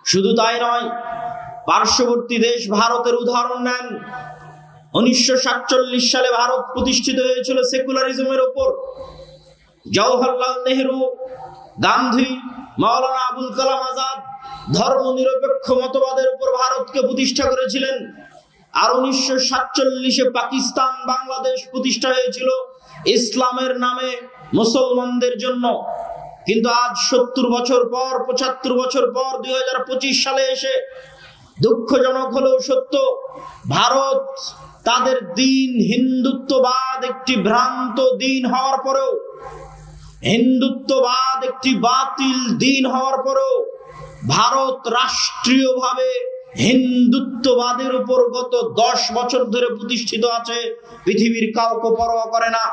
শুধু তাই নয়, পার্শ্ববর্তী দেশ ভারতের উদাহরণ নেন। 1947 সালে ভারত প্রতিষ্ঠিত হয়েছিল সেকুলারিজমের উপর। জওহরলাল নেহরু, গান্ধী, মাওলানা আবুল কালাম আজাদ ধর্মনিরপেক্ষ মতবাদের উপর ভারতকে প্রতিষ্ঠা করেছিলেন। আর 1947-এ পাকিস্তান, বাংলাদেশ প্রতিষ্ঠা হয়েছিল ইসলামের নামে মুসলমানদের জন্য। কিন্তু আজ 70 বছর পর, 75 বছর পর 2025 সালে এসে দুঃখজনক হলেও সত্য, ভারত তাদের দিন হিন্দুত্ববাদ একটি ভ্রান্ত দিন হওয়ার পরেও, হিন্দুত্ববাদ একটি বাতিল দিন হওয়ার পরেও ভারত রাষ্ট্রীয়ভাবে হিন্দুত্ববাদের উপর গত 10 বছর ধরে প্রতিষ্ঠিত আছে, পৃথিবীর কাউকে পরোয়া করে না।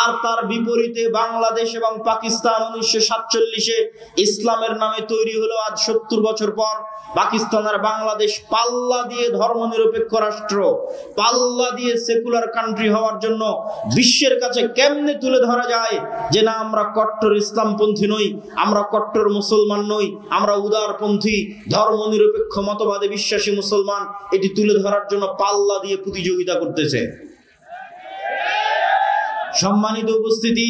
আর তার বিপরীতে বাংলাদেশ এবং পাকিস্তান 1947-এ ইসলামের নামে তৈরি হলো। আজ 70 বছর পর পাকিস্তান আর বাংলাদেশ পাল্লা দিয়ে ধর্মনিরপেক্ষ রাষ্ট্র, পাল্লা দিয়ে সেকুলার কান্ট্রি হওয়ার জন্য বিশ্বের কাছে কেমনে তুলে ধরা যায় যে না, আমরা কট্টর ইসলামপন্থী নই, আমরা কট্টর মুসলমান নই, আমরা উদারপন্থী ধর্মনিরপেক্ষ মতবাদে বিশ্বাসী মুসলমান, এটি তুলে ধরার জন্য পাল্লা দিয়ে প্রতিযোগিতা করতেছে। সম্মানিত উপস্থিতি,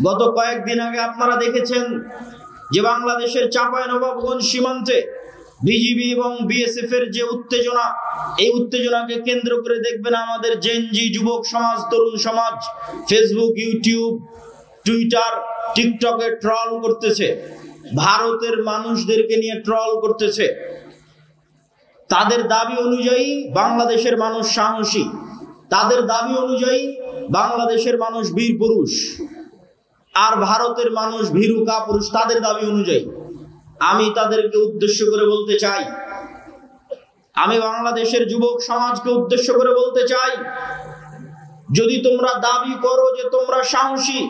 গত কয়েকদিন আগে আপনারা দেখেছেন যে বাংলাদেশের চাঁপাইনবাবগঞ্জ সীমান্তে বিজিবি এবং বিএসএফ এর যে উত্তেজনা, এই উত্তেজনাকে কেন্দ্র করে দেখবেন আমাদের জেনজি যুবক সমাজ, তরুণ সমাজ ফেসবুক, ইউটিউব, টুইটার, টিকটকে ট্রল করতেছে, ভারতের মানুষদেরকে নিয়ে ট্রল করতেছে। তাদের দাবি অনুযায়ী বাংলাদেশের মানুষ সাহসী, তাদের দাবি অনুযায়ী বাংলাদেশের মানুষ বীর পুরুষ, আর ভারতের মানুষ ভীরু কাপুরুষ তাদের দাবি অনুযায়ী। আমি তাদেরকে উদ্দেশ্য করে বলতে চাই, আমি বাংলাদেশের যুবক সমাজকে উদ্দেশ্য করে বলতে চাই, যদি তোমরা দাবি করো যে তোমরা সাহসী,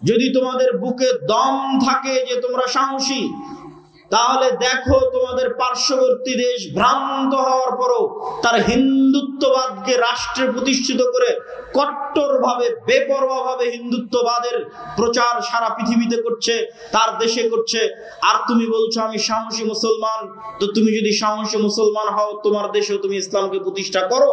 যদি তোমাদের বুকে দম থাকে যে তোমরা সাহসী, তাহলে দেখো তোমাদের পার্শ্ববর্তী দেশ ভ্রান্ত হওয়ার পরও তার হিন্দুত্ববাদকে রাষ্ট্রে প্রতিষ্ঠিত করে কট্টরভাবে, বেপরোয়াভাবে হিন্দুত্ববাদের প্রচার সারা পৃথিবীতে করছে, তার দেশে করছে। আর তুমি বলছো আমি সাহসী মুসলমান। তো তুমি যদি সাহসী মুসলমান হও, তোমার দেশেও তুমি ইসলামকে প্রতিষ্ঠা করো।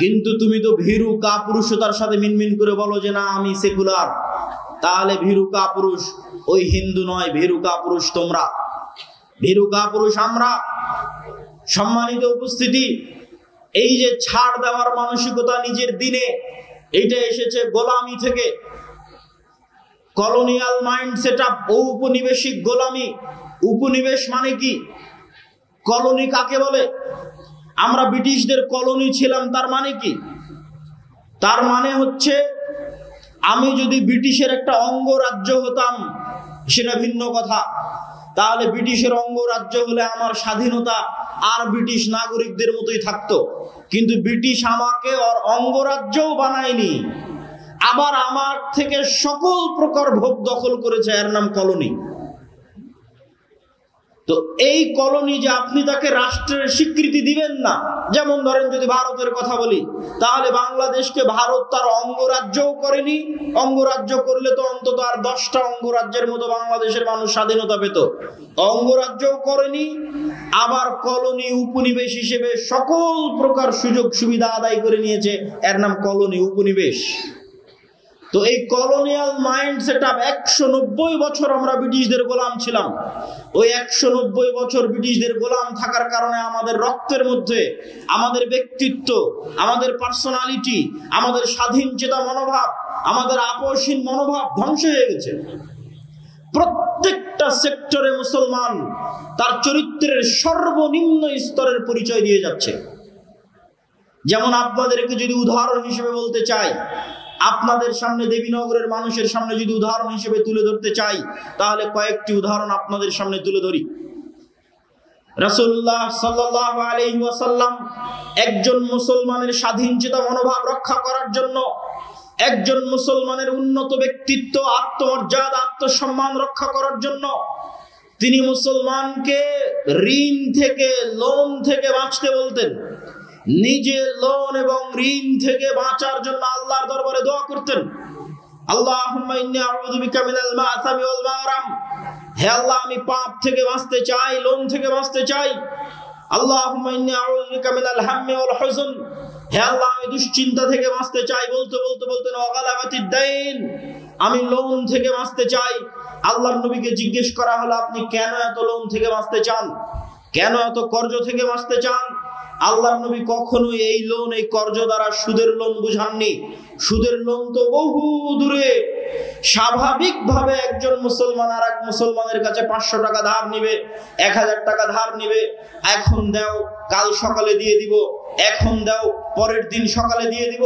কিন্তু তুমি তো ভীরু কাপুরুষতার সাথে মিনমিন করে বলো যে না আমি সেকুলার, তাহলে ভীরু কাপুরুষ ওই হিন্দু নয়, ভীরু কাপুরুষ তোমরা, ভীরু কাপুরুষ আমরা। সম্মানিত উপস্থিতি, এই যে ছাড় দেওয়ার মানসিকতা নিজের দিনে, এইটা এসেছে গোলামি থেকে, কলোনিয়াল মাইন্ড সেটআপ, ঔপনিবেশিক গোলামি। উপনিবেশ মানে কি? কলোনি কাকে বলে? আমরা ব্রিটিশদের কলোনি ছিলাম, তার মানে কি? তার মানে হচ্ছে আমি যদি ব্রিটিশের একটা অঙ্গরাজ্য হতাম সেটা ভিন্ন কথা, তাহলে ব্রিটিশের অঙ্গরাজ্য হলে আমার স্বাধীনতা আর ব্রিটিশ নাগরিকদের মতোই থাকতো। কিন্তু ব্রিটিশ আমাকে ওর অঙ্গরাজ্যও বানায়নি, আবার আমার থেকে সকল প্রকার ভোগ দখল করেছে, এর নাম কলোনি। তো এই কলোনি যে আপনি তাকে রাষ্ট্রের স্বীকৃতি দিবেন না, যেমন ধরেন যদি ভারতের কথা বলি, তাহলে বাংলাদেশকে ভারত তার অঙ্গরাজ্যও করেনি, অঙ্গরাজ্য করলে তো অন্তত আর 10টা অঙ্গরাজ্যের মতো বাংলাদেশের মানুষ স্বাধীনতা পেত, অঙ্গরাজ্যও করেনি, আবার কলোনি উপনিবেশ হিসেবে সকল প্রকার সুযোগ সুবিধা আদায় করে নিয়েছে, এর নাম কলোনি, উপনিবেশ। তো এই কলোনিয়াল মাইন্ড সেটআপ 190 বছর আমরা ব্রিটিশদের গোলাম ছিলাম। ওই 190 বছর ব্রিটিশদের গোলাম থাকার কারণে আমাদের রক্তের মধ্যে আমাদের ব্যক্তিত্ব, আমাদের পার্সোনালিটি, আমাদের স্বাধীন চেতা মনোভাব, আমাদের আপোষহীন মনোভাব ধ্বংস হয়ে গেছে। প্রত্যেকটা সেক্টরে মুসলমান তার চরিত্রের সর্বনিম্ন স্তরের পরিচয় দিয়ে যাচ্ছে। যেমন আপনাদেরকে যদি উদাহরণ হিসেবে বলতে চাই, আপনাদের সামনে দেবীনগরের মানুষের সামনে যদি উদাহরণ হিসেবে তুলে ধরতে চাই, তাহলে কয়েকটি উদাহরণ আপনাদের সামনে তুলে ধরি। রাসূলুল্লাহ সাল্লাল্লাহু আলাইহি ওয়াসাল্লাম একজন মুসলমানের স্বাধীনচেতা মনোভাব রক্ষা করার জন্য, একজন মুসলমানের উন্নত ব্যক্তিত্ব, আত্মমর্যাদা, আত্মসম্মান রক্ষা করার জন্য তিনি মুসলমানকে ঋণ থেকে, লোন থেকে বাঁচতে বলতেন। নিজে লোন এবং ঋণ থেকে বাঁচার জন্য আল্লাহর দরবারে দোয়া করতেন। আল্লাহুম্মা ইন্নী আউযু বিকা মিনাল মা'সামি ওয়াল মা'রাম, হে আল্লাহ আমি পাপ থেকে বাঁচতে চাই, লোন থেকে বাঁচতে চাই। আল্লাহুম্মা ইন্নী আউযু বিকা মিনাল হাম্মি ওয়াল হুজন, হে আল্লাহ আমি দুশ্চিন্তা থেকে বাঁচতে চাই। বলতে ওয়াগালাবাতিদ দাইন, আমি লোন থেকে বাঁচতে চাই। আল্লাহর নবীকে জিজ্ঞেস করা হলো আপনি কেন এত লোন থেকে বাঁচতে চান, কেন এত কর্জ থেকে বাঁচতে চান? আল্লাহর নবী কখনো এই লোন, এই কর্জ দ্বারা সুদের লোন বুঝাননি। সুদের লোন তো বহু দূরে। স্বাভাবিকভাবে একজন মুসলমান আর এক মুসলমানের কাছে 500 টাকা ধার নিবে, 1000 টাকা ধার নিবে, এখন দাও কাল সকালে দিয়ে দিব, এখন দাও পরের দিন সকালে দিয়ে দিব।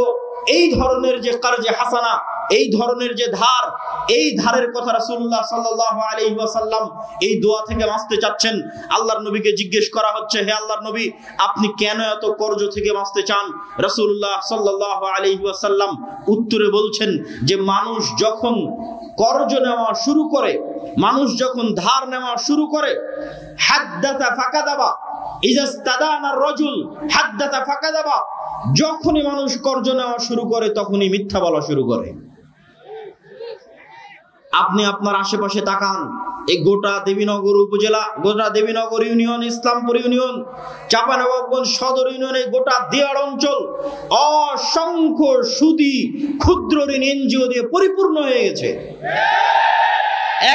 এই ধরনের যে কর্জে হাসানা, এই ধরনের যে ধার, এই ধারের কথা রাসূলুল্লাহ সাল্লাল্লাহু আলাইহি ওয়াসাল্লাম এই দোয়া থেকে বাঁচতে চাচ্ছেন। আল্লাহর নবীকে জিজ্ঞেস করা হচ্ছে, হে আল্লাহর নবী আপনি কেন এত কর্জ থেকে বাঁচতে চান? রাসূলুল্লাহ সাল্লাল্লাহু আলাইহি ওয়াসাল্লাম উত্তরে বলছেন যে মানুষ যখন কর্জ নেওয়া শুরু করে, মানুষ যখন ধার নেওয়া শুরু করে, হাদ্দাতা ফাকাদাবা, ইজাস্তাদানা রাজুল হাদ্দাতা ফাকাদাবা, যখনই মানুষ কর্জ নেওয়া শুরু করে তখনই মিথ্যা বলা শুরু করে। আপনি আপনার আশেপাশে তাকান, এই গোটা দেবীনগর উপজেলা, গোটা দেবীনগর ইউনিয়ন, ইসলামপুর ইউনিয়ন, চাঁপাইনবাবগঞ্জ সদর ইউনিয়নের গোটা দিয়াড় অঞ্চল অসংখ্য সুদী ক্ষুদ্র ঋণ এনজিও দিয়ে পরিপূর্ণ হয়ে গেছে।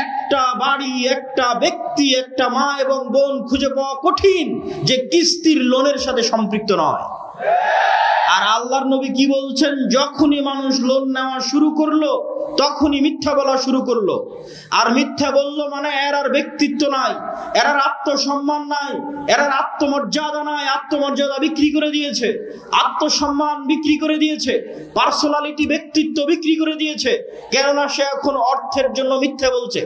একটা বাড়ি, একটা ব্যক্তি, একটা মা এবং বোন খুঁজে পাওয়া কঠিন যে কিস্তির লোনের সাথে সম্পৃক্ত নয়। আর আল্লাহর নবী কি বলছেন? যখনই মানুষ লোন নেওয়া শুরু করলো তখনই মিথ্যা বলা শুরু করলো। আর মিথ্যা বললো মানে এর আর ব্যক্তিত্ব নাই, এর আর আত্মসম্মান নাই, এর আর আত্মমর্যাদা নাই। আত্মমর্যাদা বিক্রি করে দিয়েছে, আত্মসম্মান বিক্রি করে দিয়েছে, পার্সোনালিটি, ব্যক্তিত্ব বিক্রি করে দিয়েছে। কেননা সে এখন অর্থের জন্য মিথ্যা বলছে।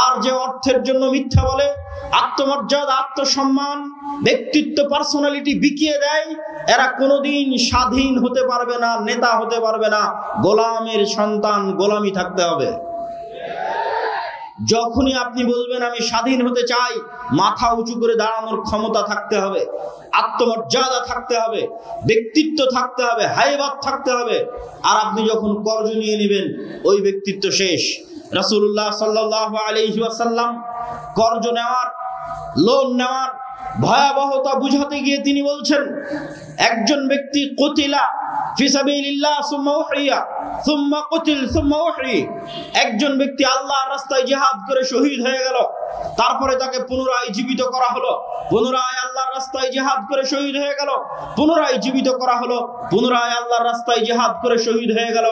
আর যে অর্থের জন্য মিথ্যা বলে, আত্মমর্যাদা, আত্মসম্মান, ব্যক্তিত্ব, পার্সোনালিটি বিকিয়ে দেয়, এরা কোনোদিন স্বাধীন হতে পারবে না, নেতা হতে পারবে না। গোলামের সন্তান, গোলামি থাকতে হবে। যখনই আপনি বলবেন আমি স্বাধীন হতে চাই, মাথা উঁচু করে দাঁড়ানোর ক্ষমতা থাকতে হবে, আত্মমর্যাদা থাকতে হবে, ব্যক্তিত্ব থাকতে হবে, হাইবাত থাকতে হবে। আর আপনি যখন কর্জ নিয়ে নেবেন, ওই ব্যক্তিত্ব শেষ। রাসূলুল্লাহ সাল্লাল্লাহু আলাইহি ওয়াসাল্লাম কর্জ নেওয়ার, লোন নেওয়ার ভয়াবহতা বুঝাতে গিয়ে তিনি বলছেন, একজন ব্যক্তি কুতিলা ফি সাবিলিল্লাহ সুম্মা উহরিয়া সুম্মা কুতিল সুম্মা উহরি, একজন ব্যক্তি আল্লাহর রাস্তায় জিহাদ করে শহীদ হয়ে গেল, তারপরে তাকে পুনরায় জীবিত করা হলো, পুনরায় আল্লাহর রাস্তায় জিহাদ করে শহীদ হয়ে গেল, পুনরায় জীবিত করা হলো, পুনরায় আল্লাহর রাস্তায় জিহাদ করে শহীদ হয়ে গেল।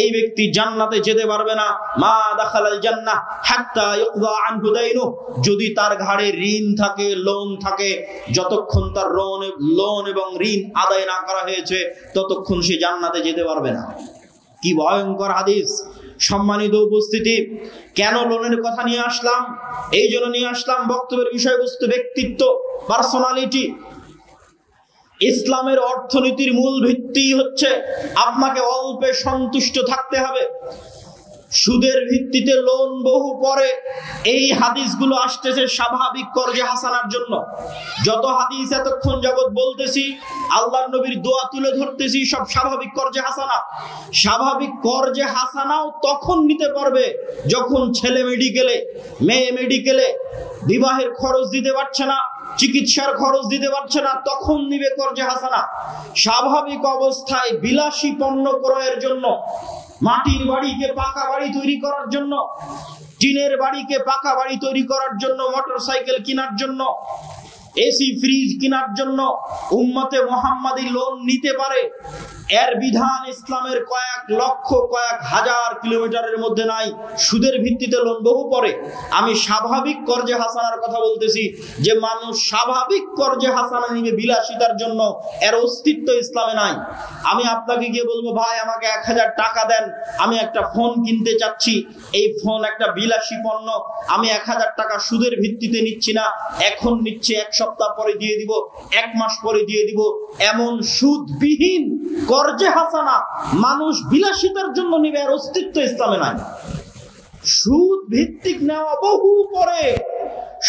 এই ব্যক্তি জান্নাতে যেতে পারবে না। মা দাখালাল জান্নাহ হাত্তা ইউকযা আনহু দাইনু, যদি তার ঘাড়ে ঋণ থাকে, লোন থাকে, যতক্ষণ তার লোন এবং ঋণ আদায় না করা হয়েছে ততক্ষণ সে জান্নাতে যেতে পারবে না। কি ভয়ঙ্কর হাদিস! সম্মানিত উপস্থিতি, কেন লোনের কথা নিয়ে আসলাম? এই জন্য নিয়ে আসলাম, বক্তব্যের বিষয়বস্তু ব্যক্তিত্ব, পার্সোনালিটি। ইসলামের অর্থনীতির মূল ভিত্তি হচ্ছে আপনাকে অল্পে সন্তুষ্ট থাকতে হবে। সুদের ভিত্তিতে লোন বহু পরে। এই হাদিসগুলো আসতেছে স্বাভাবিক কর্জে হাসানার জন্য। যত হাদিস এতক্ষণ যাবত বলতেছি, আল্লাহর নবীর দোয়া তুলে ধরতেছি, সব স্বাভাবিক কর্জে হাসানা। স্বাভাবিক কর্জে হাসানাও তখন নিতে পারবে যখন ছেলে মেডিকেলে, মেয়ে মেডিকেলে, বিবাহের খরচ দিতে পারছে না, চিকিৎসার খরচ দিতে পারছে না, তখন নিবে কর্জে হাসানা। স্বাভাবিক অবস্থায় বিলাসী পণ্য ক্রয়ের জন্য, মাটির বাড়িকে পাকা বাড়ি তৈরি করার জন্য, টিনের বাড়িকে পাকা বাড়ি তৈরি করার জন্য, মোটরসাইকেল কেনার জন্য, এসি ফ্রিজ কেনার জন্য উম্মতে মুহাম্মাদি লোন নিতে পারে। এর বিধান ইসলামের কয়েক লক্ষ, কয়েক হাজার কিলোমিটারের মধ্যে নাই। সুদের ভিত্তিতে লোন বহু পরে। আমি স্বাভাবিক কর্জে হাসানার কথা বলতেছি, যে মানুষ স্বাভাবিক কর্জে হাসানা নিবে বিলাসিতার জন্য, এর অস্তিত্ব ইসলামে নাই। আমি আপনাকে গিয়ে বলবো, ভাই আমাকে 1000 টাকা দেন, আমি একটা ফোন কিনতে চাচ্ছি, এই ফোন একটা বিলাসী পণ্য, আমি 1000 টাকা সুদের ভিত্তিতে নিচ্ছি না, এখন নিচ্ছে, 1 সপ্তাহ পরে দিয়ে দিব, 1 মাস পরে দিয়ে দিব। এমন সুদবিহীন কর্জে হাসানা মানুষ বিলাসিতার জন্য নিবে, এর অস্তিত্ব ইসলামে নাই। সুদ ভিত্তিক নেওয়া বহু পরে।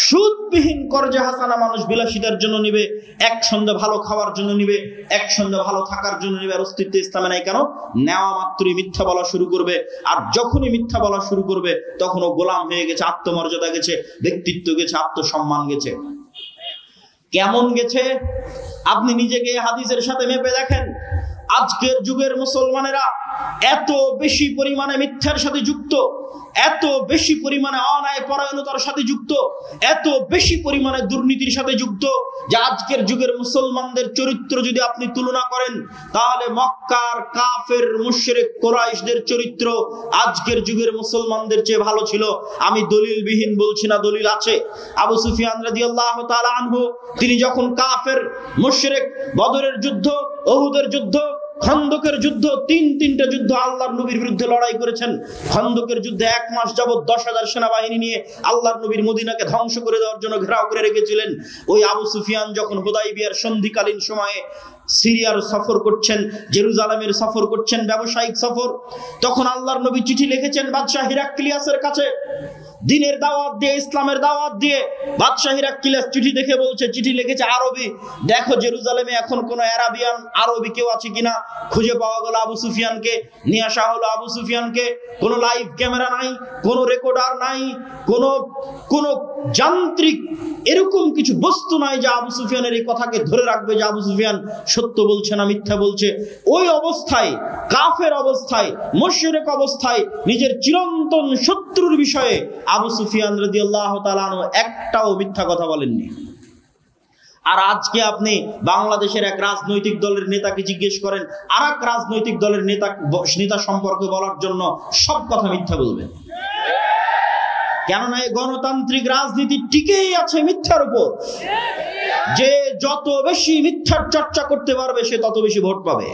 সুদবিহীন কর্জে হাসানা মানুষ বিলাসিতার জন্য নিবে, এক সন্ধ্যা ভালো খাওয়ার জন্য নিবে, এক সন্ধ্যা ভালো থাকার জন্য নিবে। আর অস্তিত্ব ইসলামে নাই কেন? নেওয়া মাত্রই মিথ্যা বলা শুরু করবে, আর যখনই মিথ্যা বলা শুরু করবে তখন ও গোলাম হয়ে গেছে, আত্মমর্যাদা গেছে, ব্যক্তিত্ব গেছে, আত্মসম্মান গেছে। কেমন গেছে আপনি নিজেকে হাদিসের সাথে মেপে দেখেন। আজকের যুগের মুসলমানেরা এত বেশি পরিমাণে মিথ্যার সাথে যুক্ত, এত বেশি পরিমাণে অন্যায় পরায়ণতার সাথে যুক্ত, এত বেশি পরিমাণে দুর্নীতির সাথে যুক্ত যে আজকের যুগের মুসলমানদের চরিত্র যদি আপনি তুলনা করেন তাহলে মক্কার কাফের মুশরিক কুরাইশদের চরিত্র আজকের যুগের মুসলমানদের চেয়ে ভালো ছিল। আমি দলিলবিহীন বলছি না, দলিল আছে। আবু সুফিয়ান রাদিয়াল্লাহু তাআলা আনহু তিনি যখন কাফের মুশরিক বদরের যুদ্ধ, উহুদের যুদ্ধ, খন্দকের যুদ্ধ, তিনটা যুদ্ধ আল্লাহর নবীর বিরুদ্ধে লড়াই করেছেন। খন্দকের যুদ্ধে 1 মাস যাবত 10,000 সেনাবাহিনী নিয়ে আল্লাহর নবীর মদিনাকে ধ্বংস করে দেওয়ার জন্য ঘেরাও করে রেখেছিলেন। ওই আবু সুফিয়ান যখন হুদাইবিয়ার সন্ধিকালীন সময়ে সিরিয়ার সফর করছেন, জেরুজালেমের সফর করছেন, ব্যবসায়িক সফর, তখন আল্লাহর নবী চিঠি লিখেছেন বাদশা হিরাক্লিয়াসের কাছে। দিনের দাওয়াত দিয়ে, ইসলামের দাওয়াত দিয়ে বাদশা হিরাক্লিয়াস চিঠি দেখে বলছে, চিঠি লিখেছে আরবি, দেখো জেরুজালেমে এখন কোন আরাবিয়ান আরবি কেউ আছে কিনা। খুঁজে পাওয়া গেল আবু সুফিয়ানকে, নিয়ে আসা হলো আবু সুফিয়ানকে। কোনো লাইভ ক্যামেরা নাই, কোনো রেকর্ডার নাই, কোনো যান্ত্রিক এরকম কিছু বস্তু নাই যে আবু সুফিয়ানের এই কথাকে ধরে রাখবে যে আবু সুফিয়ান সত্য বলছে না মিথ্যা বলছে। ওই অবস্থায়, কাফের অবস্থায়, মুশরিক অবস্থায়, নিজের চিরন্তন শত্রুর বিষয়ে আবু সুফিয়ান রাদিয়াল্লাহু তাআলা আনহু একটাও মিথ্যা কথা বলেননি। আর আজকে আপনি বাংলাদেশের এক রাজনৈতিক দলের নেতাকে জিজ্ঞেস করেন, আর এক রাজনৈতিক দলের নেতা সম্পর্কে বলার জন্য সব কথা মিথ্যা বলবেন। কেননা এই গণতান্ত্রিক রাজনীতি টিকেই আছে মিথ্যার উপর। যে যত বেশি মিথ্যার চর্চা করতে পারবে সে তত বেশি ভোট পাবে।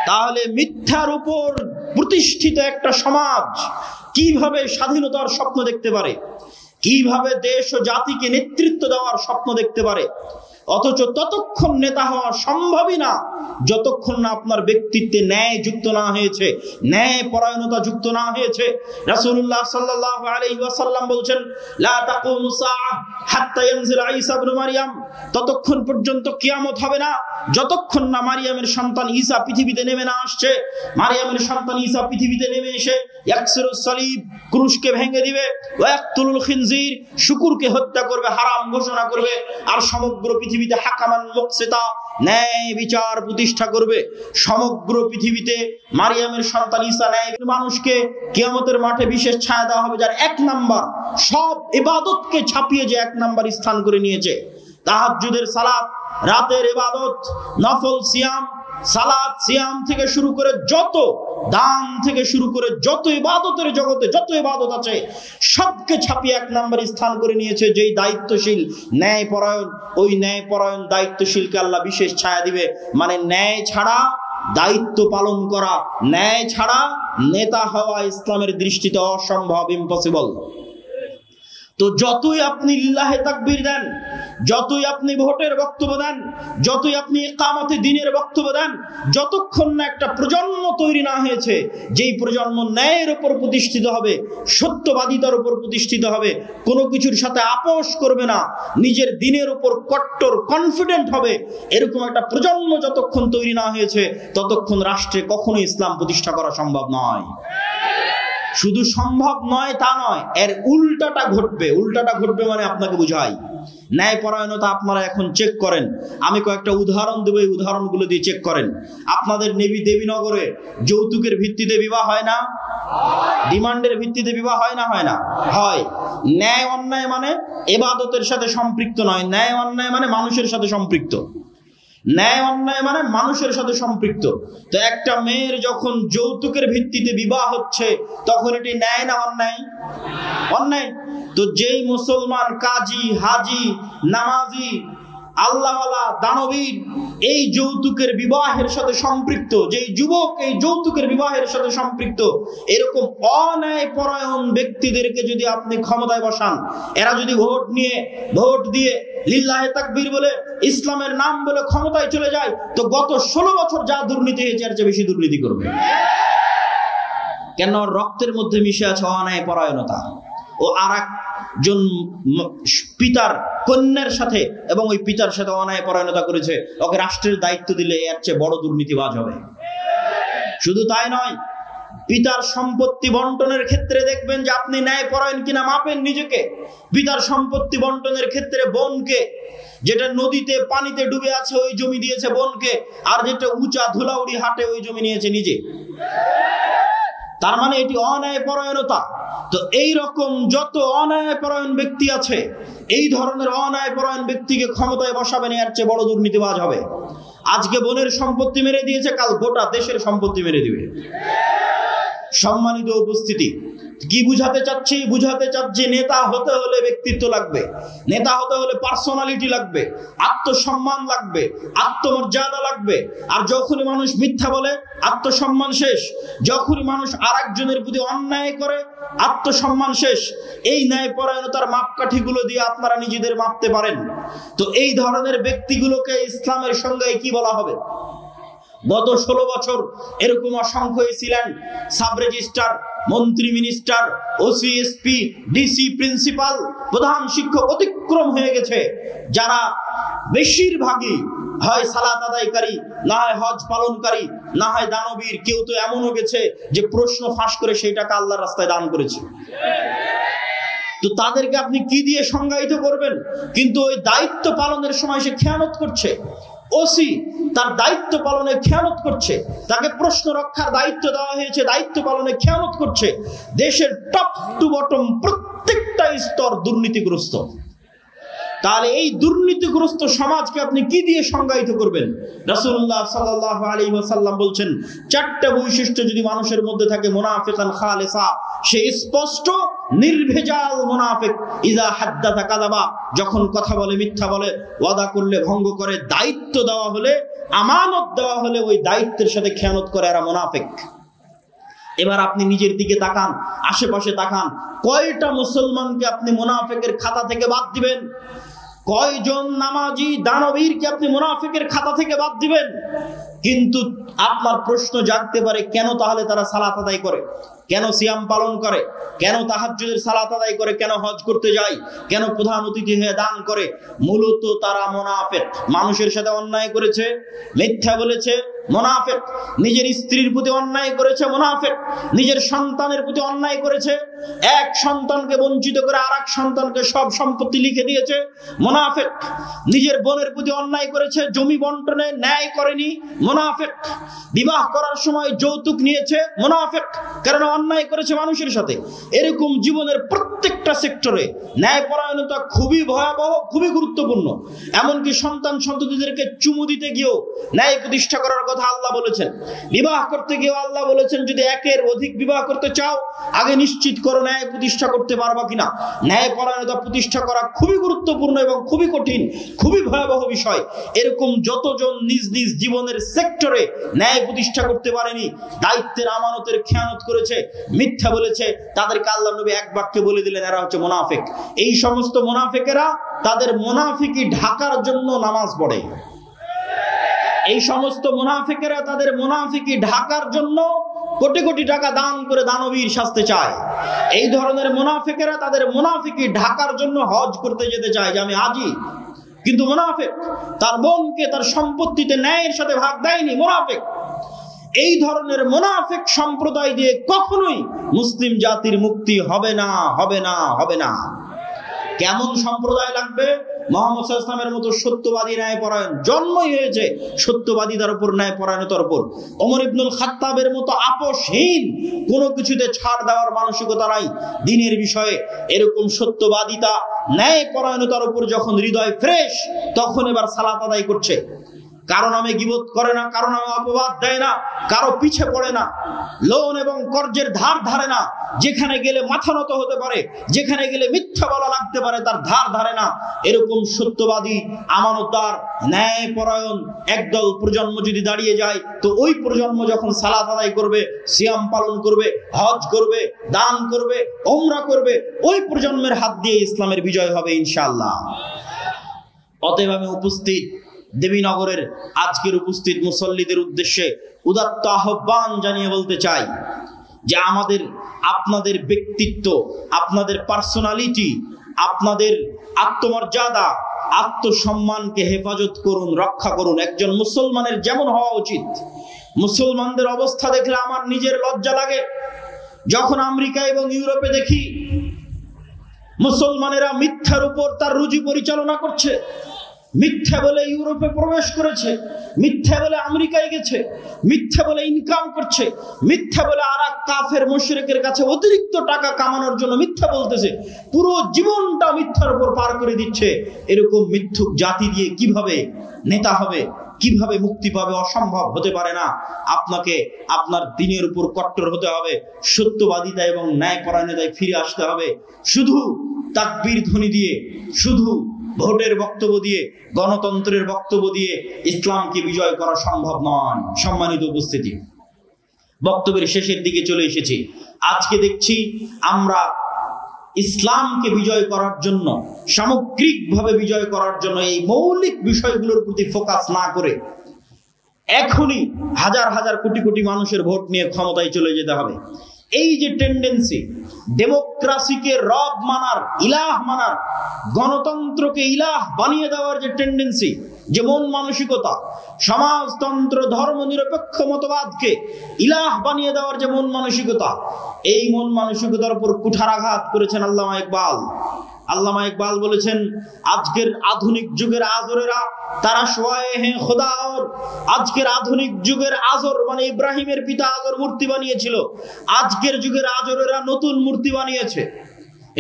তাহলে মিথ্যার উপর প্রতিষ্ঠিত একটা সমাজ কিভাবে স্বাধীনতার স্বপ্ন দেখতে পারে, কিভাবে দেশ ও জাতিকে নেতৃত্ব দেওয়ার স্বপ্ন দেখতে পারে? অথচ ততক্ষণ নেতা হওয়া সম্ভবই না যতক্ষণ না আপনার ব্যক্তিত্বে ন্যায় যুক্ত না হয়েছে, ন্যায় পরায়ণতা যুক্ত না হয়েছে। রাসূলুল্লাহ সাল্লাল্লাহু আলাইহি ওয়াসাল্লাম বলছেন, লা তাকুমু সাআহ হাত্তা ইয়ানজিলা ঈসা ইবনে মারইয়াম, ততক্ষণ পর্যন্ত কিয়ামত হবে না যতক্ষণ না মারিয়ামের সন্তান ঈসা পৃথিবীতে নেমে না আসছে। মারিয়ামের সন্তান ঈসা পৃথিবীতে নেমে এসে ইয়াকসিরুস সালিব, ক্রুশকে ভেঙে দিবে, ওয়া ইয়াকতুলুল খিনজির, শুকুরকে হত্যা করবে, হারাম ঘোষণা করবে, আর সমগ্র পৃথিবীতে হাকামান মুকসিতা, ন্যায় বিচার প্রতিষ্ঠা করবে। সমগ্র পৃথিবীতে মারিয়ামের সন্তান ঈসা ন্যায় মানুষকে কিয়ামতের মাঠে বিশেষ ছায়া দেওয়া হবে, যার 1 নাম্বার সব ইবাদতকে ছাপিয়ে যে 1 নাম্বার স্থান করে নিয়েছে। তাহাজ্জুদের সালাত, রাতের ইবাদত, নফল সিয়াম, সালাত সিয়াম থেকে শুরু করে যত দান থেকে শুরু করে যত ইবাদতের জগতে যত ইবাদত আছে সবকে ছাপিয়ে 1 নাম্বার স্থান করে নিয়েছে। যেই দায়িত্বশীল, ন্যায়পরায়ণ, ওই ন্যায়পরায়ণ দায়িত্বশীলকে আল্লাহ বিশেষ ছায়া দিবে। মানে ন্যায় ছাড়া দায়িত্ব পালন করা, ন্যায় ছাড়া নেতা হওয়া ইসলামের দৃষ্টিতে অসম্ভব, ইম্পসিবল। তো যতই আপনি লিল্লাহে তাকবীর দেন, যতই আপনি ভোটের বক্তব্য দেন, যতই আপনি ইকামতে দ্বীনের বক্তব্য দেন, যতক্ষণ না একটা প্রজন্ম তৈরি না হয়েছে যেই প্রজন্ম ন্যায়ের উপর প্রতিষ্ঠিত হবে, সত্যবাদিতার উপর প্রতিষ্ঠিত হবে, কোনো কিছুর সাথে আপোষ করবে না, নিজের দ্বীনের উপর কট্টর কনফিডেন্ট হবে, এরকম একটা প্রজন্ম যতক্ষণ তৈরি না হয়েছে ততক্ষণ রাষ্ট্রে কখনো ইসলাম প্রতিষ্ঠা করা সম্ভব নয়। শুধু সম্ভব নয় তা নয়, এর উল্টাটা ঘটবে। উল্টাটা ঘটবে মানে আপনাকে বুঝাই, ন্যায়পরায়ণতা আপনারা এখন চেক করেন। আমি কয়েকটা উদাহরণ দেব, এই উদাহরণগুলো দিয়ে চেক করেন। আপনাদের দেবীনগরে যৌতুকের ভিত্তিতে বিবাহ হয় না? ডিমান্ডের ভিত্তিতে বিবাহ হয় না? হয় না? হয়। ন্যায় অন্যায় মানে ইবাদতের সাথে সম্পৃক্ত নয়, ন্যায় অন্যায় মানে মানুষের সাথে সম্পৃক্ত। ন্যায় অন্যায় মানে মানুষের সাথে সম্পৃক্ত। তো একটা মেয়ের যখন যৌতুকের ভিত্তিতে বিবাহ হচ্ছে তখন এটি ন্যায় না অন্যায়? অন্যায়। তো যেই মুসলমান কাজী, হাজি, নামাজি, আল্লাহওয়ালা, দানবীর এই যৌতুকের বিবাহের সাথে সম্পৃক্ত, যেই যুবক এই যৌতুকের বিবাহের সাথে সম্পৃক্ত, এরকম অন্যায় পরায়ণ ব্যক্তিদেরকে যদি আপনি ক্ষমতায় বসান, এরা যদি ভোট দিয়ে লিল্লাহে তাকবীর বলে, ইসলামের নাম বলে ক্ষমতায় চলে যায়, তো গত 16 বছর যা দুর্নীতি হয়েছে এর চেয়ে বেশি দুর্নীতি করবে। কেন রক্তের মধ্যে মিশে আছে অন্যায় পরায়ণতা। ও আর একজন পিতার কন্যার সাথে এবং ওই পিতার সাথে অন্যায় পরায়ণতা করেছে, ওকে রাষ্ট্রের দায়িত্ব দিলে এর চেয়ে বড় দুর্নীতিবাজ হবে। শুধু তাই নয়, পিতার সম্পত্তি বন্টনের ক্ষেত্রে দেখবেন যে আপনি ন্যায় পরায়ণ কিনা মাপেন নিজেকে। পিতার সম্পত্তি বন্টনের ক্ষেত্রে বোনকে, যেটা নদীতে পানিতে ডুবে আছে ওই জমি দিয়েছে বোনকে, আর যেটা উঁচা ধুলাউড়ি হাটে ওই জমি নিয়েছে নিজে। তার মানে এটি অন্যায় পরায়ণতা। তো এই রকম যত অন্যায় পরায়ণ ব্যক্তি আছে, এই ধরনের অন্যায় পরায়ণ ব্যক্তিকে ক্ষমতায় বসাবেন, এর চেয়ে বড় দুর্নীতিবাজ হবে। আজকে বোনের সম্পত্তি মেরে দিয়েছে, কাল গোটা দেশের সম্পত্তি মেরে দিবে। সম্মানিত উপস্থিতি, কি বুঝাতে চাচ্ছি? বুঝাতে চাচ্ছি নেতা হতে হলে ব্যক্তিত্ব লাগবে, নেতা হতে হলে পার্সোনালিটি লাগবে, আত্মসম্মান লাগবে, আত্মমর্যাদা লাগবে। আর যখনই মানুষ মিথ্যা বলে আত্মসম্মান শেষ, যখনই মানুষ আরেকজনের প্রতি অন্যায় করে আত্মসম্মান শেষ। এই ন্যায়পরায়ণতার মাপকাঠিগুলো দিয়ে আপনারা নিজেদের মাপতে পারেন। তো এই ধরনের ব্যক্তিগুলোকে ইসলামের সঙ্গে কি বলা হবে? গত 16 বছর এরকম অসংখ্য ছিলেন সাব রেজিস্ট্রার, মন্ত্রী, minister, OC, SP, DC, principal, প্রধান শিক্ষক অতিক্রম হয়ে গেছে, যারা বেশিরভাগই হয় সালাত আদায়কারী, না হয় হজ পালনকারী, না হয় দানবীর। কেউ তো এমনও গেছে যে প্রশ্ন ফাঁস করে সেই টাকা আল্লাহর রাস্তায় দান করেছে। তো তাদেরকে আপনি কি দিয়ে সংজ্ঞায়িত করবেন? কিন্তু ওই দায়িত্ব পালনের সময় সে খেয়ানত করছে। ওসি তার দায়িত্ব পালনে খেয়ানত করছে, তাকে প্রশ্ন রক্ষার দায়িত্ব দেওয়া হয়েছে, দায়িত্ব পালনে খেয়ানত করছে। দেশের টপ টু বটম প্রত্যেকটা স্তর দুর্নীতিগ্রস্ত। তাহলে এই দুর্নীতিগ্রস্ত সমাজকে আপনি কি দিয়ে সংজ্ঞায়িত করবেন? রাসূলুল্লাহ সাল্লাল্লাহু আলাইহি ওয়াসাল্লাম বলছেন, 4টা বৈশিষ্ট্য যদি মানুষের মধ্যে থাকে, মুনাফিকান খালিসা, সে স্পষ্ট নির্ভেজাল মুনাফিক। ইযা হাদ্দাথা কাযাবা, যখন কথা বলে মিথ্যা বলে, ওয়াদা করলে ভঙ্গ করে, দায়িত্ব দেওয়া হলে, আমানত দেওয়া হলে ওই দায়িত্বের সাথে খেয়ানত করে, এরা মুনাফিক। এবার আপনি নিজের দিকে তাকান, আশেপাশে তাকান, কয়টা মুসলমানকে আপনি মুনাফিকের খাতা থেকে বাদ দিবেন? কয়জন নামাজি দানবীরকে আপনি মুনাফিকের খাতা থেকে বাদ দিবেন? কিন্তু আপনার প্রশ্ন জাগতে পারে, কেন তাহলে তারা সালাত আদায় করে, কেন সিয়াম পালন করে, কেন তাহাজ্জুদের সালাত আদায় করে, কেন হজ করতে যায়, কেন প্রধান অতিথি হয়ে দান করে? মূলত তারা মুনাফিক। মানুষের সাথে অন্যায় করেছে, মিথ্যা বলেছে, মুনাফিক। নিজের স্ত্রীর প্রতি অন্যায় করেছে, মুনাফিক। নিজের সন্তানের প্রতি অন্যায় করেছে, এক সন্তানকে বঞ্চিত করে আরেক সন্তানকে সব সম্পত্তি লিখে দিয়েছে, মুনাফিক। নিজের বোনের প্রতি অন্যায় করেছে, জমি বন্টনে ন্যায় করেনি, মুনাফিক। বিবাহ করার সময় যৌতুক নিয়েছে, মুনাফিক, কারণ অন্যায় করেছে মানুষের সাথে। এরকম জীবনের প্রত্যেকটা সেক্টরে ন্যায়পরায়ণতা খুবই ভয়াবহ, খুবই গুরুত্বপূর্ণ। এমনকি সন্তান সন্ততিদেরকে চুমু দিতে গিয়েও ন্যায় প্রতিষ্ঠা করার কথা আল্লাহ বলেছেন। বিবাহ করতে গিয়েও আল্লাহ বলেছেন, যদি একের অধিক বিবাহ করতে চাও, আগে নিশ্চিত করো ন্যায় প্রতিষ্ঠা করতে পারবা কিনা। ন্যায়পরায়ণতা প্রতিষ্ঠা করা খুবই গুরুত্বপূর্ণ এবং খুবই কঠিন, খুবই ভয়াবহ বিষয়। এরকম যতজন নিজ নিজ জীবনের সেক্টরে ন্যায় প্রতিষ্ঠা করতে পারেনি, দায়িত্বের আমানতের খেয়ানত করেছে, মিথ্যা বলেছে, তাদেরকে আল্লাহ নবী এক বাক্যে বলে দিলেন, এরা হচ্ছে মুনাফিক। এই সমস্ত মুনাফিকেরা তাদের মুনাফিকি ঢাকার জন্য নামাজ পড়ে। এই সমস্ত মুনাফিকেরা তাদের মুনাফিকি ঢাকার জন্য কোটি কোটি টাকা দান করে দানবীর শাস্তে চায়। এই ধরনের মুনাফিকেরা তাদের মুনাফিকি ঢাকার জন্য হজ করতে যেতে চায় যে আমি হাজি, কিন্তু মুনাফিক তার বোনকে তার সম্পত্তিতে ন্যায়ের সাথে ভাগ দেয়নি, মুনাফিক। এই ধরনের মুনাফিক সম্প্রদায় দিয়ে কখনোই মুসলিম জাতির মুক্তি হবে না, হবে না, হবে না। কেমন সম্প্রদায় লাগবে? মুহাম্মদ সাল্লাল্লাহু আলাইহি ওয়াসাল্লামের মতো সত্যবাদী ন্যায়পরায়ণ। জন্মই হয়েছে সত্যবাদীদের উপর, ন্যায়পরায়ণতার উপর। ওমর ইবনুল খাত্তাবের মতো আপোষহীন, কোনো কিছুতে ছাড় দেওয়ার মানসিকতা নাই দ্বীনের বিষয়ে। এরকম সত্যবাদিতা, ন্যায়পরায়ণতার উপর যখন হৃদয় ফ্রেশ, তখন এবার সালাত আদায় করছে। কারো নামে গীবত করে না, কারো নামে অপবাদ দেয় না, কারো পিছে পড়ে না, লোন এবং কর্জের ধার ধারে না। যেখানে গেলে মাথা নত হতে পারে, যেখানে গেলে মিথ্যা বলা লাগতে পারে, তার ধার ধারে না। এরকম সত্যবাদী, আমানতদার, ন্যায়পরায়ণ একদল প্রজন্ম যদি দাঁড়িয়ে যায়, তো ওই প্রজন্ম যখন সালাত আদায় করবে, সিয়াম পালন করবে, হজ করবে, দান করবে, উমরা করবে, ওই প্রজন্মের হাত দিয়ে ইসলামের বিজয় হবে ইনশাআল্লাহ। অতএব আমি উপস্থিত দেবীনগরের আজকের উপস্থিত মুসল্লিদের উদ্দেশ্যে উদাত্ত আহ্বান জানিয়ে বলতে চাই, যে আপনাদের ব্যক্তিত্ব, আপনাদের পার্সোনালিটি, আপনাদের আত্মমর্যাদা, আত্মসম্মানকে হেফাজত করুন, রক্ষা করুন। একজন মুসলমানের যেমন হওয়া উচিত। মুসলমানদের অবস্থা দেখলে আমার নিজের লজ্জা লাগে। যখন আমেরিকা এবং ইউরোপে দেখি মুসলমানেরা মিথ্যার উপর তার রুজি পরিচালনা করছে, মিথ্যা বলে ইউরোপে প্রবেশ করেছে, মিথ্যা বলে আমেরিকায় গেছে, মিথ্যা বলে ইনকাম করছে, মিথ্যা বলে আরেক কাফের মুশরিকের কাছে অতিরিক্ত টাকা কামানোর জন্য মিথ্যা বলতেছে, পুরো জীবনটা মিথ্যার উপর পার করে দিচ্ছে। এরকম মিথ্যুক জাতি দিয়ে কিভাবে নেতা হবে, কিভাবে মুক্তি পাবে? অসম্ভব, হতে পারে না। আপনাকে আপনার দিনের উপর কট্টর হতে হবে, সত্যবাদিতা এবং ন্যায়পরায়ণতায় ফিরে আসতে হবে। শুধু তাকবীর ধ্বনি দিয়ে, শুধু ভোটের বক্তব্য দিয়ে, গণতন্ত্রের বক্তব্য দিয়ে ইসলামকে বিজয় করা সম্ভব নয়। সম্মানিত উপস্থিতি, বক্তব্যের শেষের দিকে চলে এসেছি। আজকে দেখছি আমরা ইসলামকে বিজয় করার জন্য, সামগ্রিকভাবে বিজয় করার জন্য এই মৌলিক বিষয়গুলোর প্রতি ফোকাস না করে এখনই হাজার হাজার কোটি কোটি মানুষের ভোট নিয়ে ক্ষমতায় চলে যেতে হবে। এই যে টেন্ডেন্সি, ডেমোক্রেসিকে রব মানার, ইলাহ মানার, গণতন্ত্রকে ইলাহ বানিয়ে দেওয়ার যে টেন্ডেন্সি, যে মন মানসিকতা, সমাজতন্ত্র, ধর্ম নিরপেক্ষ মতবাদকে ইলাহ বানিয়ে দেওয়ার যে মন মানসিকতা, এই মন মানসিকতার উপর কুঠারাঘাত করেছেন আল্লামা ইকবাল। আল্লামা ইকবাল বলেছেন, আজকের আধুনিক যুগের আজরেরা তারা সোয়ায়ে হ্যাঁ খোদা। আজকের আধুনিক যুগের আজর মানে ইব্রাহিমের পিতা আজর মূর্তি বানিয়েছিল, আজকের যুগের আজরেরা নতুন মূর্তি বানিয়েছে।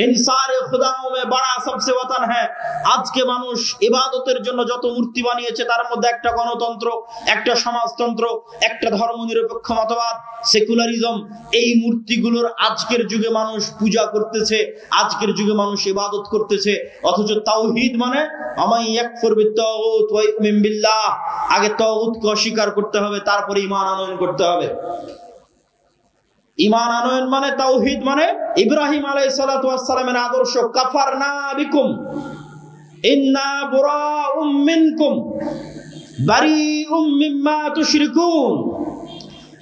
ইনসারে খুদাও মে বড়া সবসে ওয়াতান হ্যায়। আজকে মানুষ ইবাদতের জন্য যত মূর্তি বানিয়েছে তার মধ্যে একটা গণতন্ত্র, একটা সমাজতন্ত্র, একটা ধর্মনিরপেক্ষ মতবাদ, সেকুলারিজম, এই মূর্তিগুলোর আজকের যুগে মানুষ পূজা করতেছে, আজকের যুগে মানুষ ইবাদত করতেছে। অথচ তাওহীদ মানে আমাই ইয়াকফুর বিত্তাগুত ওয়া ইউমিন বিল্লাহ, আগে তাগুতকে অস্বীকার করতে হবে, তারপরে ঈমান আনয়ন করতে হবে। ঈমান আনয়ন মানে, তাওহীদ মানে ইব্রাহিম আলাইহিস সালাতু ওয়াস সালামের আদর্শ, কাফারনা বিকুম ইন্না বুরাউম মিনকুম বারিউম মিম্মা তুশরিকুন।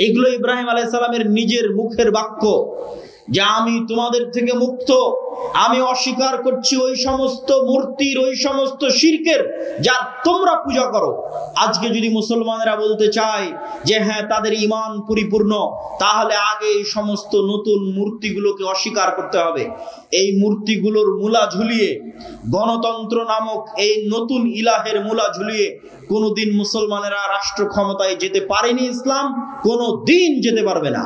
এগুলো ইব্রাহিম আলাইহিস সালামের নিজের মুখের বাক্য, যে আমি তোমাদের থেকে মুক্ত, আমি অস্বীকার করছি ওই সমস্ত মূর্তির, ওই সমস্ত শিরকের যা তোমরা পূজা করো। আজকে যদি মুসলমানেরা বলতে চায় যে হ্যাঁ তাদের ঈমান পরিপূর্ণ, তাহলে আগে এই সমস্ত নতুন মূর্তিগুলোকে অস্বীকার করতে হবে। এই মূর্তিগুলোর মূলা ঝুলিয়ে, গণতন্ত্র নামক এই নতুন ইলাহের মূলা ঝুলিয়ে কোনোদিন মুসলমানেরা রাষ্ট্র ক্ষমতায় যেতে পারেনি, ইসলাম কোনো দিন যেতে পারবে না।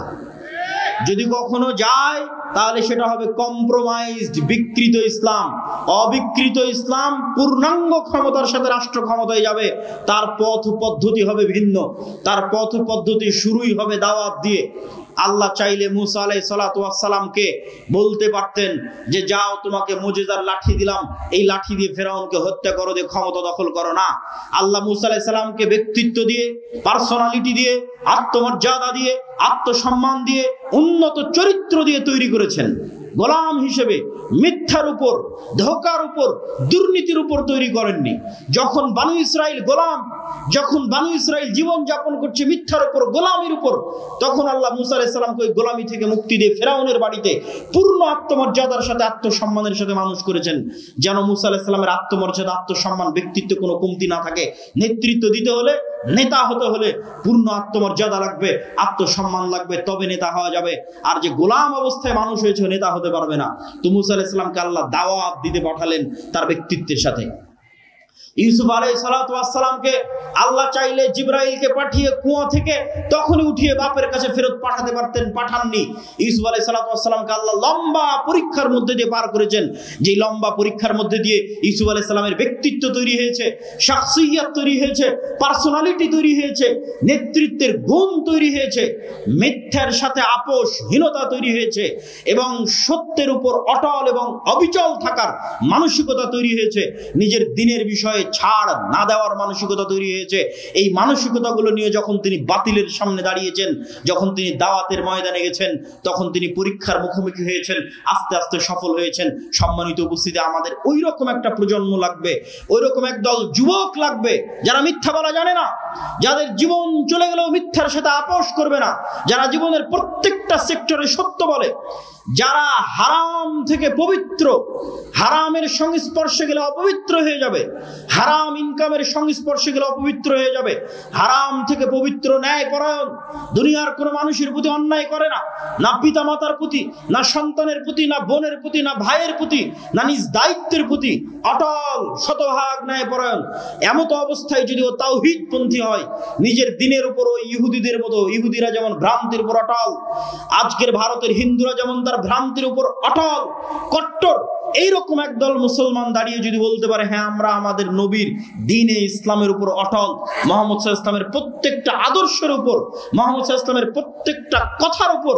যদি কখনো যায় তাহলে সেটা হবে কম্প্রোমাইজড, বিকৃত ইসলাম, অবিকৃত ইসলাম পূর্ণাঙ্গ ক্ষমতার সাথে রাষ্ট্র ক্ষমতায় যাবে। তার পথ পদ্ধতি হবে ভিন্ন, তার পথ পদ্ধতি শুরুই হবে দাওয়াত দিয়ে। আল্লাহ চাইলে মুসা আলাইহিস সালাতু ওয়াস সালামকে বলতে পারতেন যে যাও, তোমাকে মুজিজার লাঠি দিলাম, এই লাঠি দিয়ে ফেরাউনকে হত্যা করো, দিয়ে ক্ষমতা দখল করো না। আল্লাহ মুসা আলাইহিস সালামকে ব্যক্তিত্ব দিয়ে, পার্সোনালিটি দিয়ে, আত্মমর্যাদা দিয়ে, আত্মসম্মান দিয়ে, উন্নত চরিত্র দিয়ে তৈরি করেছেন। গোলাম হিসেবে মিথ্যার উপর, ধোঁকার উপর, দুর্নীতির উপর তৈরি করেননি। যখন বানু ইসরাইল গোলাম, যখন বানু ইসরাইল জীবন যাপন করছে মিথ্যার উপর, গোলামির উপর, তখন আল্লাহ মুসা আলাইহিস সালামকে ওই গোলামি থেকে মুক্তি দিয়ে ফেরাউনের বাড়িতে পূর্ণ আত্মমর্যাদার সাথে, আত্মসম্মানের সাথে মানুষ করেছেন, যেন মুসা আলাইহিস সালামের আত্মমর্যাদা, আত্মসম্মান, ব্যক্তিত্ব কোনো কমতি না থাকে। নেতৃত্ব দিতে হলে, নেতা হতে হলে পূর্ণ আত্মমর্যাদা লাগবে, আত্মসম্মান লাগবে, তবে নেতা হওয়া যাবে। আর যে গোলাম অবস্থায় মানুষ হয়েছে, নেতা হতে পারবে না। তো মুসা আলাইহিস সালামকে আল্লাহ দাওয়াত দিতে পাঠালেন তার ব্যক্তিত্বের সাথে। ইউসুফ আলাইহিস সালাতু ওয়াস সালামকে আল্লাহ চাইলে জিবরাইলকে পাঠিয়ে কুয়া থেকে তখনই উঠিয়ে বাপের কাছে ফেরত পাঠাতে পারতেন, পাঠাননি। ইউসুফ আলাইহিস সালাতু ওয়াস সালামকে আল্লাহ লম্বা পরীক্ষার মধ্যে দিয়ে পার করেছেন। যে লম্বা পরীক্ষার মধ্যে দিয়ে ইউসুফ আলাইহিস সালামের ব্যক্তিত্ব তৈরি হয়েছে, শাখসিয়ত তৈরি হয়েছে, পার্সোনালিটি তৈরি হয়েছে, নেতৃত্বের গুণ তৈরি হয়েছে, মিথ্যার সাথে আপোষহীনতা তৈরি হয়েছে, এবং সত্যের উপর অটল এবং অবিচল থাকার মানসিকতা তৈরি হয়েছে। নিজের দিনের বিষয়ে ছাড় না দেওয়ার মানসিকতা তৈরি হয়েছে। এই মানসিকতাগুলো নিয়ে যখন তিনি বাতিলের সামনে দাঁড়িয়েছেন, যখন তিনি দাওয়াতের ময়দানে গেছেন, তখন তিনি পরীক্ষার মুখোমুখি হয়েছেন, আস্তে আস্তে সফল হয়েছেন। সম্মানিত উপস্থিতি, আমাদের ওই রকম একটা প্রজন্ম লাগবে, ওই রকম একদল যুবক লাগবে যারা মিথ্যা বলা জানে না, যাদের জীবন চলে গেলেও মিথ্যার সাথে আপোষ করবে না, যারা জীবনের প্রত্যেকটা সেক্টরে সত্য বলে, যারা হারাম থেকে পবিত্র, হারামের সংস্পর্শে গেলে অপবিত্র হয়ে যাবে, হারাম ইনকামের সংস্পর্শে গেলে অপবিত্র হয়ে যাবে, হারাম থেকে পবিত্র, ন্যায়পরায়ণ, দুনিয়ার কোনো মানুষের প্রতি অন্যায় করে না, না পিতা মাতার প্রতি, না সন্তানের প্রতি, না বোনের প্রতি, না ভাইয়ের প্রতি, না নিজ দায়িত্বের প্রতি, অটল শতভাগ ন্যায়পরায়ণ। এমত অবস্থায় যদি ও তাওহীদপন্থী হয়, নিজের দিনের উপর ওই ইহুদিদের মতো, ইহুদিরা যেমন ভ্রান্তির উপর অটল, আজকের ভারতের হিন্দুরা যেমন তার ভ্রান্তির উপর অটল, কট্টর, এইরকম একদল মুসলমান দাঁড়িয়ে যদি বলতে পারে হ্যাঁ আমরা আমাদের নবীর দ্বীনে ইসলামের উপর অটল, মুহাম্মদ সাল্লাল্লাহু আলাইহি ওয়াসাল্লামের প্রত্যেকটা আদর্শের উপর, মুহাম্মদ সাল্লাল্লাহু আলাইহি ওয়াসাল্লামের প্রত্যেকটা কথার উপর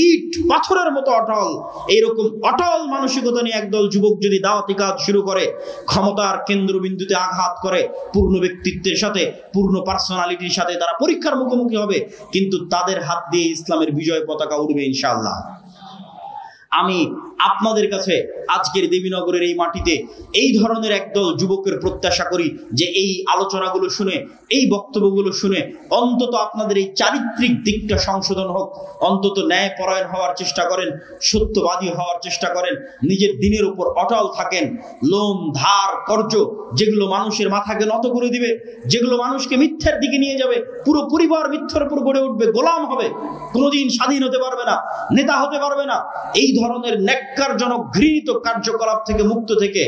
ইট পাথরের মতো অটল, এইরকম অটল মানসিকতা নিয়ে একদল যুবক যদি দাওয়াতি কাজ শুরু করে, ক্ষমতার কেন্দ্রবিন্দুতে আঘাত করে, পূর্ণ ব্যক্তিত্বের সাথে, পূর্ণ পার্সোনালিটির সাথে তারা পরীক্ষার মুখোমুখি হবে, কিন্তু তাদের হাত দিয়ে ইসলামের বিজয় পতাকা উড়বে ইনশাআল্লাহ। আমি আপনাদের কাছে আজকের দেবীনগরের এই মাটিতে এই ধরনের একদল যুবকের প্রত্যাশা করি যে এই আলোচনাগুলো শুনে, এই বক্তব্যগুলো শুনে অন্তত আপনাদের এই চারিত্রিক দিকটা সংশোধন হোক, অন্তত ন্যায়পরায়ণ হওয়ার চেষ্টা করেন, সত্যবাদী হওয়ার চেষ্টা করেন, নিজের দিনের উপর অটল থাকেন। লোন, ধার, কর্জ যেগুলো মানুষের মাথাকে নত করে দিবে, যেগুলো মানুষকে মিথ্যার দিকে নিয়ে যাবে, পুরো পরিবার মিথ্যার উপর গড়ে উঠবে, গোলাম হবে, কোনোদিন স্বাধীন হতে পারবে না, নেতা হতে পারবে না, এই ধরনের ন্যাক্কারজনক ঘৃণিত কার্যকলাপ থেকে মুক্ত থেকে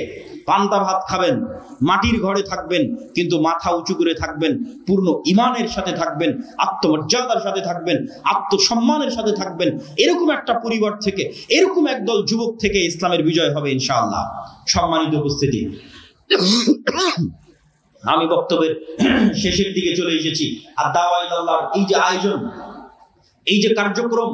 পান্তা ভাত খাবেন, মাটির ঘরে থাকবেন, কিন্তু মাথা উঁচু করে থাকবেন, পূর্ণ ঈমানের সাথে থাকবেন, আত্মমর্যাদার সাথে থাকবেন, আত্মসম্মানের সাথে থাকবেন। এরকম একটা পরিবার থেকে, এরকম একদল যুবক থেকে ইসলামের বিজয় হবে ইনশাআল্লাহ। সম্মানিত উপস্থিতি, আমি বক্তব্যের শেষের দিকে চলে এসেছি। আর দাওয়া ইলাল্লাহর এই যে আয়োজন, এই যে কার্যক্রম,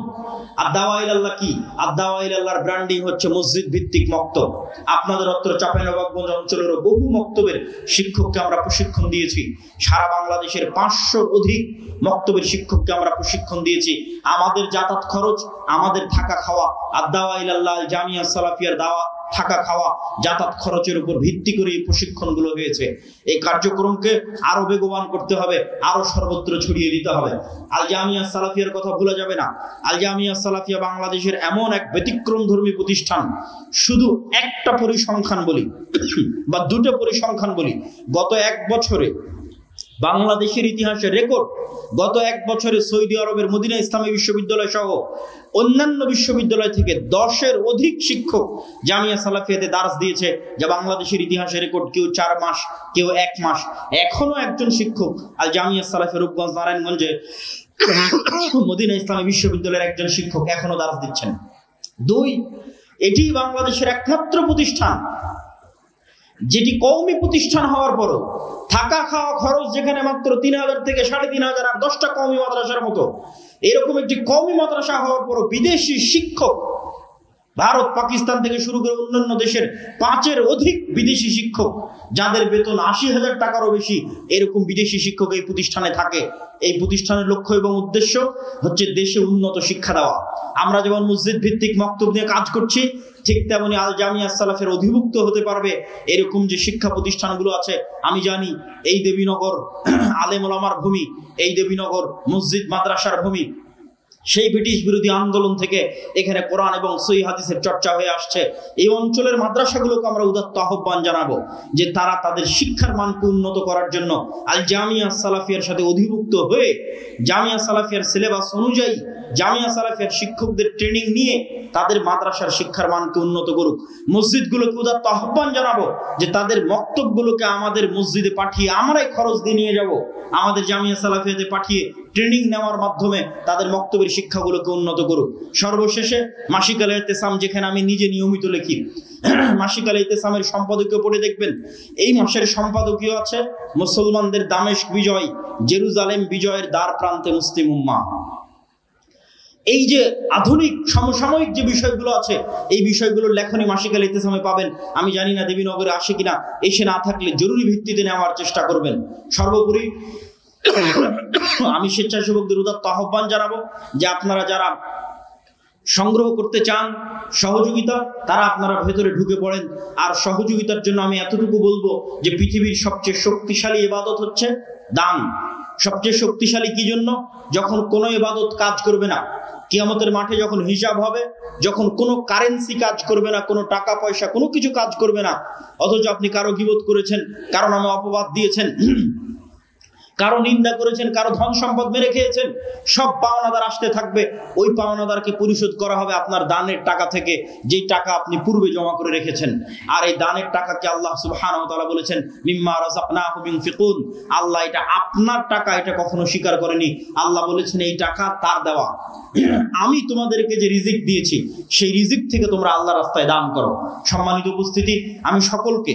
আর দাওয়া ইলাল্লাহ কি? আর দাওয়া ইলাল্লাহর ব্র্যান্ডিং হচ্ছে মসজিদ ভিত্তিক মক্তব। আপনাদের উত্তর চাঁপাইনবাবগঞ্জ অঞ্চলেরও বহু মক্তবের শিক্ষককে আমরা প্রশিক্ষণ দিয়েছি, সারা বাংলাদেশের 500-র অধিক মক্তবের শিক্ষককে আমরা প্রশিক্ষণ দিয়েছি। আমাদের যাতায়াত খরচ, আমাদের থাকা খাওয়া, আর দাওয়া ইলাল্লাহ জামিয়া সালাফিয়ার দাওয়া থাকা খাওয়া যাতায়াত খরচের উপর ভিত্তি করে এই প্রশিক্ষণগুলো হয়েছে। এই কার্যক্রমকে আরো বেগবান করতে হবে, আরো সর্বত্র ছড়িয়ে দিতে হবে। আল জামিয়া সালাফিয়ার কথা ভুলা যাবে না। আল জামিয়া সালাফিয়া বাংলাদেশের এমন এক ব্যতিক্রমধর্মী প্রতিষ্ঠান, শুধু একটা পরিসংখ্যান বলি বা দুটো পরিসংখ্যান বলি, গত এক বছরে বাংলাদেশের ইতিহাসে রেকর্ড, গত এক বছরে সৌদি আরবের মদিনা ইসলামী বিশ্ববিদ্যালয় সহ অন্যান্য বিশ্ববিদ্যালয় থেকে 10-এর অধিক শিক্ষক জামিয়া সালাফিয়াতে দার্স দিয়েছে, যা বাংলাদেশের ইতিহাসে রেকর্ড। কেউ 4 মাস, কেউ 1 মাস। এখনো একজন শিক্ষক আল জামিয়া সালাফিয়া রূপগঞ্জ নারায়ণগঞ্জে মদিনা ইসলামী বিশ্ববিদ্যালয়ের একজন শিক্ষক এখনো দার্স দিচ্ছেন। 2, এটি বাংলাদেশের একমাত্র প্রতিষ্ঠান যেটি কওমি প্রতিষ্ঠান হওয়ার পরও থাকা খাওয়া খরচ যেখানে মাত্র 3000 থেকে 3500, আর 10টা কওমি মাদ্রাসার মতো, এরকম একটি কওমি মাদ্রাসা হওয়ার পরও বিদেশি শিক্ষক, ভারত, পাকিস্তান থেকে শুরু করে অন্যান্য দেশের 5-এর অধিক বিদেশি শিক্ষক, যাদের বেতন 80,000 টাকারও বেশি, এরকম বিদেশি শিক্ষক এই প্রতিষ্ঠানে থাকে। এই প্রতিষ্ঠানের লক্ষ্য এবং উদ্দেশ্য হচ্ছে দেশে উন্নত শিক্ষা দেওয়া। আমরা যেমন মসজিদ ভিত্তিক মক্তব নিয়ে কাজ করছি, ঠিক তেমনি আল জামিয়া সালাফের অধিভুক্ত হতে পারবে এরকম যে শিক্ষা প্রতিষ্ঠানগুলো আছে। আমি জানি এই দেবীনগর আলেম ওলামার ভূমি, এই দেবীনগর মসজিদ মাদ্রাসার ভূমি। সেই ব্রিটিশ বিরোধী আন্দোলন থেকে এখানে কোরআন এবং সহিহ হাদিসের চর্চা হয়ে আসছে। এই অঞ্চলের মাদ্রাসাগুলোকে আমরা উদাত্ত আহ্বান জানাবো যে তারা তাদের শিক্ষার মানকে উন্নত করার জন্য আল জামিয়া সালাফিয়ার সাথে অধিভুক্ত হয়ে জামিয়া সালাফিয়ার সিলেবাস অনুযায়ী জামিয়া সালাফিয়ার শিক্ষকদের ট্রেনিং নিয়ে তাদের মাদ্রাসার শিক্ষার মানকে উন্নত করুক। মসজিদগুলোকে উদাত্ত আহ্বান জানাবো যে তাদের মক্তবগুলোকে আমাদের মসজিদে পাঠিয়ে আমরাই খরচ দিয়ে নিয়ে যাব, আমাদের জামিয়া সালাফিয়াতে পাঠিয়ে ট্রেনিং নেওয়ার মাধ্যমে তাদের মক্তবের শিক্ষাগুলোকে উন্নত করুক। সর্বশেষে মাসিক আল ইতিসাম, যেখানে আমি নিজে নিয়মিত লিখি, মাসিক আল ইতিসামের সম্পাদকীয় পড়ে দেখবেন এই মাসের সম্পাদকীয় আছে মুসলমানদের দামেস্ক বিজয়, জেরুজালেম বিজয়ের দ্বার প্রান্তে মুসলিম উম্মাহ। এই যে আধুনিক সমসাময়িক যে বিষয়গুলো আছে, এই বিষয়গুলোর লেখনী মাসিকাল ইতিসামে পাবেন। আমি জানি না দেবীনগরে আসে কিনা, এসে না থাকলে জরুরি ভিত্তিতে নেওয়ার চেষ্টা করবেন। সর্বোপরি আমি স্বেচ্ছাসেবকদের উদাত্ত আহ্বান জানাবো যে আপনারা যারা সংগ্রহ করতে চান সহযোগিতা, তারা আপনারা ভেতরে ঢুকে পড়েন। আর সহযোগিতার জন্য আমি এতটুকু বলবো যে পৃথিবীর সবচেয়ে শক্তিশালী ইবাদত হচ্ছে দান। সবচেয়ে শক্তিশালী কি জন্য? যখন কোনো ইবাদত কাজ করবে না, কিয়ামতের মাঠে যখন হিসাব হবে, যখন কোনো কারেন্সি কাজ করবে না, কোনো টাকা পয়সা কোনো কিছু কাজ করবে না, অথচ আপনি কারো গীবত করেছেন, কারো নামে অপবাদ দিয়েছেন, কারো নিন্দা করেছেন, কারো ধন সম্পদ মেরে খেয়েছেন, সব পাওনাদার আসতে থাকবে। ওই পাওনাদারকে পরিশোধ করা হবে আপনার দানের টাকা থেকে, যেই টাকা আপনি পূর্বে জমা করে রেখেছেন। আর এই দানের টাকাকে আল্লাহ সুবহানাহু ওয়া তাআলা বলেছেন মিম্মা রাযাকনাহুম ইউনফিকুন। আল্লাহ এটা আপনার টাকা, এটা কখনো স্বীকার করেনি। আল্লাহ বলেছেন এই টাকা তার দেওয়া, আমি তোমাদেরকে যে রিজিক দিয়েছি সেই রিজিক থেকে তোমরা আল্লাহর রাস্তায় দান করো। সম্মানিত উপস্থিতি, আমি সকলকে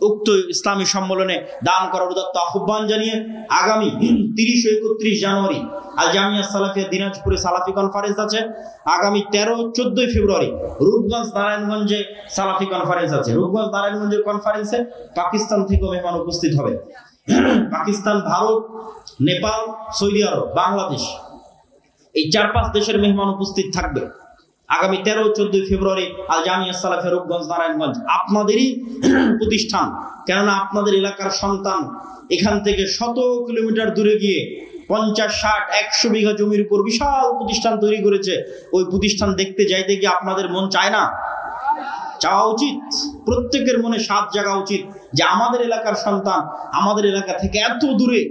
উক্ত ইসলামী সম্মেলনে দান করার উদাত্ত আহ্বান জানিয়ে আগামী 30 ও 31 জানুয়ারি আল জামিয়া সালাফিয়া দিনাজপুরে সালাফি কনফারেন্স আছে। আগামী 13 ও 14 ফেব্রুয়ারি রূপগঞ্জ নারায়ণগঞ্জে সালাফি কনফারেন্স আছে। রূপগঞ্জ নারায়ণগঞ্জের কনফারেন্সে পাকিস্তান থেকে মেহমান উপস্থিত হবে। পাকিস্তান, ভারত, নেপাল, সৌদি আরব, বাংলাদেশ, এই 4-5 দেশের মেহমান উপস্থিত থাকবে আগামী 13 ও 14 ফেব্রুয়ারি আল জামিয়া সালাফিয়া রূপগঞ্জ নারায়ণগঞ্জ। আপনাদেরই প্রতিষ্ঠান, কেননা আপনাদের এলাকার সন্তান এখান থেকে 100 কিলোমিটার দূরে গিয়ে 50, 60, 100 বিঘা জমির উপর বিশাল প্রতিষ্ঠান তৈরি করেছে। ওই প্রতিষ্ঠান দেখতে যাইতে গিয়ে আপনাদের মন চায় না? চাওয়া উচিত, প্রত্যেকের মনে স্বাদ জাগা উচিত যে আমাদের এলাকার সন্তান আমাদের এলাকা থেকে এত দূরে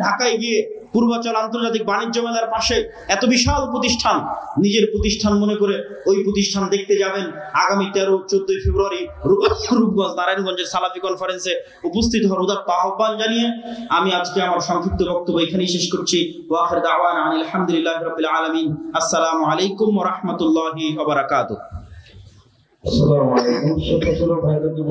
ঢাকায় গিয়ে পূর্বাচল আন্তর্জাতিক বাণিজ্য মেলার পাশে এত বিশাল প্রতিষ্ঠান, নিজের প্রতিষ্ঠান মনে করে ওই প্রতিষ্ঠান দেখতে যাবেন। আগামী 13 ও 14 ফেব্রুয়ারি রূপগঞ্জ নারায়ণগঞ্জের সালাফি কনফারেন্সে উপস্থিত হওয়ার উদাত্ত আহ্বান জানিয়ে আমি আজকে আমার সংক্ষিপ্ত বক্তব্য এখানেই শেষ করছি। ওয়া আখির দাওয়ানা আলহামদুলিল্লাহি রাব্বিল আলামিন। আসসালামু আলাইকুম ওয়া রাহমাতুল্লাহি ওয়া বারাকাতুহু। আসসালামু আলাইকুম।